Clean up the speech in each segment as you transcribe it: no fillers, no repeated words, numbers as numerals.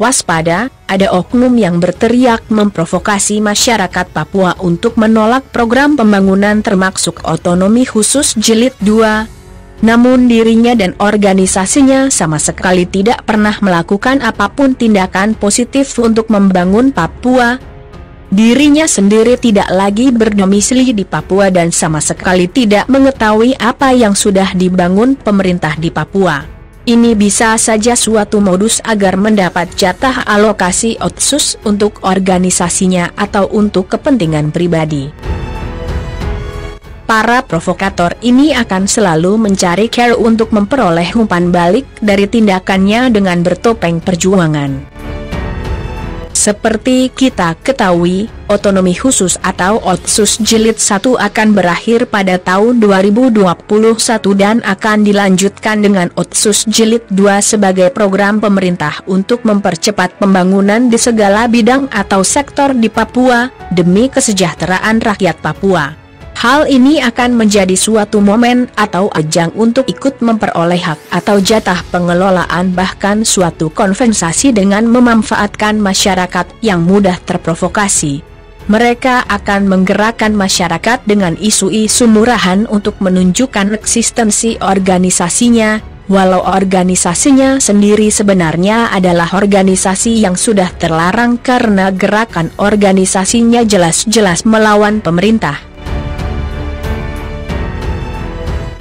Waspada, ada oknum yang berteriak memprovokasi masyarakat Papua untuk menolak program pembangunan termasuk otonomi khusus jilid 2. Namun dirinya dan organisasinya sama sekali tidak pernah melakukan apapun tindakan positif untuk membangun Papua. Dirinya sendiri tidak lagi berdomisili di Papua dan sama sekali tidak mengetahui apa yang sudah dibangun pemerintah di Papua. Ini bisa saja suatu modus agar mendapat jatah alokasi otsus untuk organisasinya atau untuk kepentingan pribadi. Para provokator ini akan selalu mencari cara untuk memperoleh umpan balik dari tindakannya dengan bertopeng perjuangan. Seperti kita ketahui, otonomi khusus atau Otsus Jilid 1 akan berakhir pada tahun 2021 dan akan dilanjutkan dengan Otsus Jilid 2 sebagai program pemerintah untuk mempercepat pembangunan di segala bidang atau sektor di Papua, demi kesejahteraan rakyat Papua. Hal ini akan menjadi suatu momen atau ajang untuk ikut memperoleh hak atau jatah pengelolaan bahkan suatu kompensasi dengan memanfaatkan masyarakat yang mudah terprovokasi. Mereka akan menggerakkan masyarakat dengan isu-isu murahan untuk menunjukkan eksistensi organisasinya, walau organisasinya sendiri sebenarnya adalah organisasi yang sudah terlarang karena gerakan organisasinya jelas-jelas melawan pemerintah.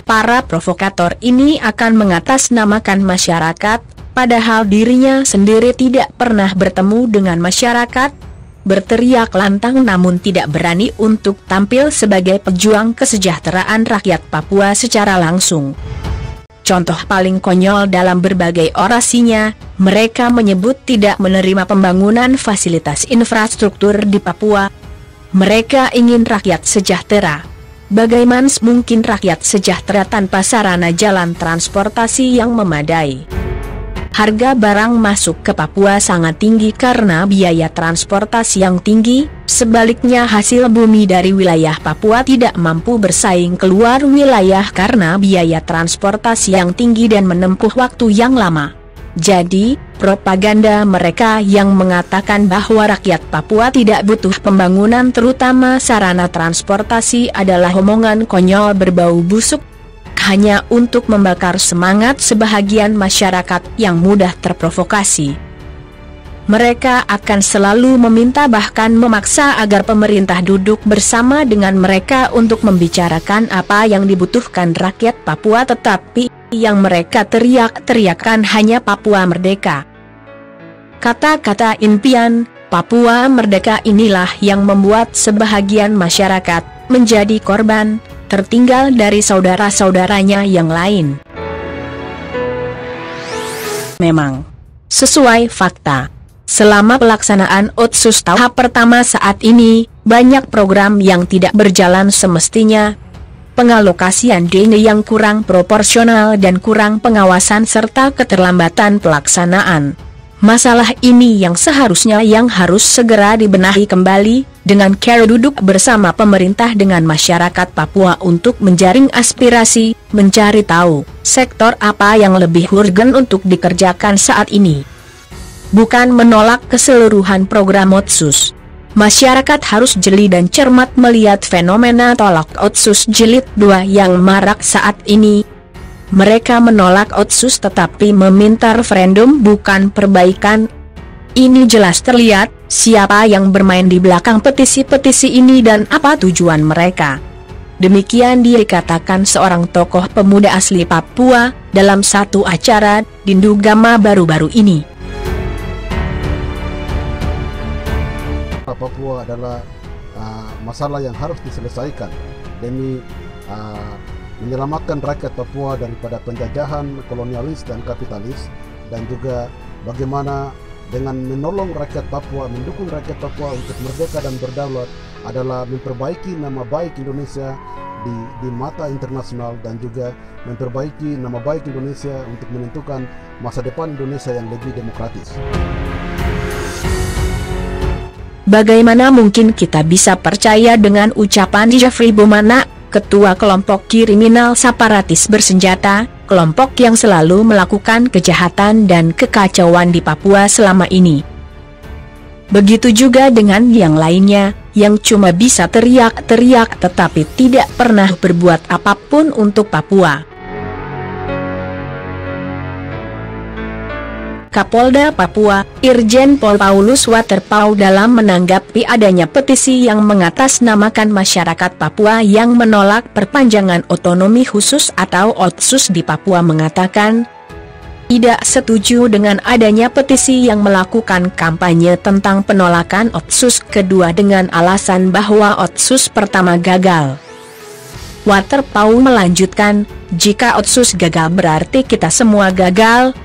Para provokator ini akan mengatasnamakan masyarakat, padahal dirinya sendiri tidak pernah bertemu dengan masyarakat, berteriak lantang namun tidak berani untuk tampil sebagai pejuang kesejahteraan rakyat Papua secara langsung. Contoh paling konyol dalam berbagai orasinya, mereka menyebut tidak menerima pembangunan fasilitas infrastruktur di Papua. Mereka ingin rakyat sejahtera. Bagaimana mungkin rakyat sejahtera tanpa sarana jalan transportasi yang memadai? Harga barang masuk ke Papua sangat tinggi karena biaya transportasi yang tinggi, sebaliknya hasil bumi dari wilayah Papua tidak mampu bersaing keluar wilayah karena biaya transportasi yang tinggi dan menempuh waktu yang lama. Jadi, propaganda mereka yang mengatakan bahwa rakyat Papua tidak butuh pembangunan terutama sarana transportasi adalah omongan konyol berbau busuk, hanya untuk membakar semangat sebahagian masyarakat yang mudah terprovokasi. Mereka akan selalu meminta bahkan memaksa agar pemerintah duduk bersama dengan mereka untuk membicarakan apa yang dibutuhkan rakyat Papua, tetapi yang mereka teriak-teriakan hanya Papua Merdeka. Kata-kata impian Papua Merdeka inilah yang membuat sebahagian masyarakat menjadi korban, tertinggal dari saudara-saudaranya yang lain. Memang, sesuai fakta, selama pelaksanaan Otsus tahap pertama saat ini, banyak program yang tidak berjalan semestinya. Pengalokasian dana yang kurang proporsional dan kurang pengawasan serta keterlambatan pelaksanaan. Masalah ini yang seharusnya harus segera dibenahi kembali, dengan cara duduk bersama pemerintah dengan masyarakat Papua untuk menjaring aspirasi, mencari tahu, sektor apa yang lebih urgen untuk dikerjakan saat ini. Bukan menolak keseluruhan program Otsus. Masyarakat harus jeli dan cermat melihat fenomena tolak Otsus Jilid 2 yang marak saat ini. Mereka menolak Otsus tetapi meminta referendum bukan perbaikan. Ini jelas terlihat siapa yang bermain di belakang petisi-petisi ini dan apa tujuan mereka. Demikian dikatakan seorang tokoh pemuda asli Papua dalam satu acara di Ndugama baru-baru ini. Papua adalah masalah yang harus diselesaikan demi menyelamatkan rakyat Papua daripada penjajahan kolonialis dan kapitalis, dan juga bagaimana dengan menolong rakyat Papua, mendukung rakyat Papua untuk merdeka dan berdaulat adalah memperbaiki nama baik Indonesia di mata internasional dan juga memperbaiki nama baik Indonesia untuk menentukan masa depan Indonesia yang lebih demokratis. Bagaimana mungkin kita bisa percaya dengan ucapan Jeffrey Bomana, ketua kelompok kriminal separatis bersenjata, kelompok yang selalu melakukan kejahatan dan kekacauan di Papua selama ini. Begitu juga dengan yang lainnya, yang cuma bisa teriak-teriak tetapi tidak pernah berbuat apapun untuk Papua. Kapolda Papua, Irjen Pol Paulus Waterpauw dalam menanggapi adanya petisi yang mengatasnamakan masyarakat Papua yang menolak perpanjangan otonomi khusus atau OTKHUS di Papua mengatakan, tidak setuju dengan adanya petisi yang melakukan kampanye tentang penolakan OTKHUS kedua dengan alasan bahwa OTKHUS pertama gagal. Waterpauw melanjutkan, jika OTKHUS gagal berarti kita semua gagal.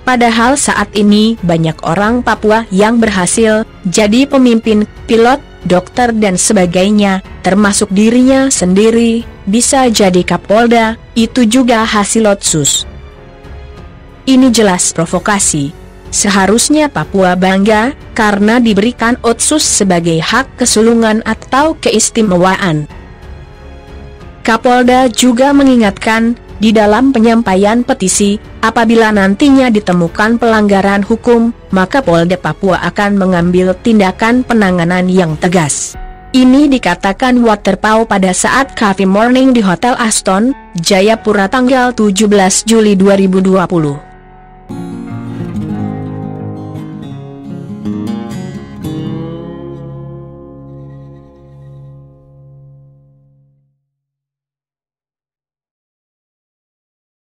Padahal saat ini banyak orang Papua yang berhasil jadi pemimpin, pilot, dokter dan sebagainya, termasuk dirinya sendiri, bisa jadi Kapolda, itu juga hasil OTKHUS. Ini jelas provokasi. Seharusnya Papua bangga, karena diberikan OTKHUS sebagai hak kesulungan atau keistimewaan. Kapolda juga mengingatkan, di dalam penyampaian petisi, apabila nantinya ditemukan pelanggaran hukum, maka Polda Papua akan mengambil tindakan penanganan yang tegas. Ini dikatakan Waterpauw pada saat Coffee Morning di Hotel Aston, Jayapura tanggal 17 Juli 2020.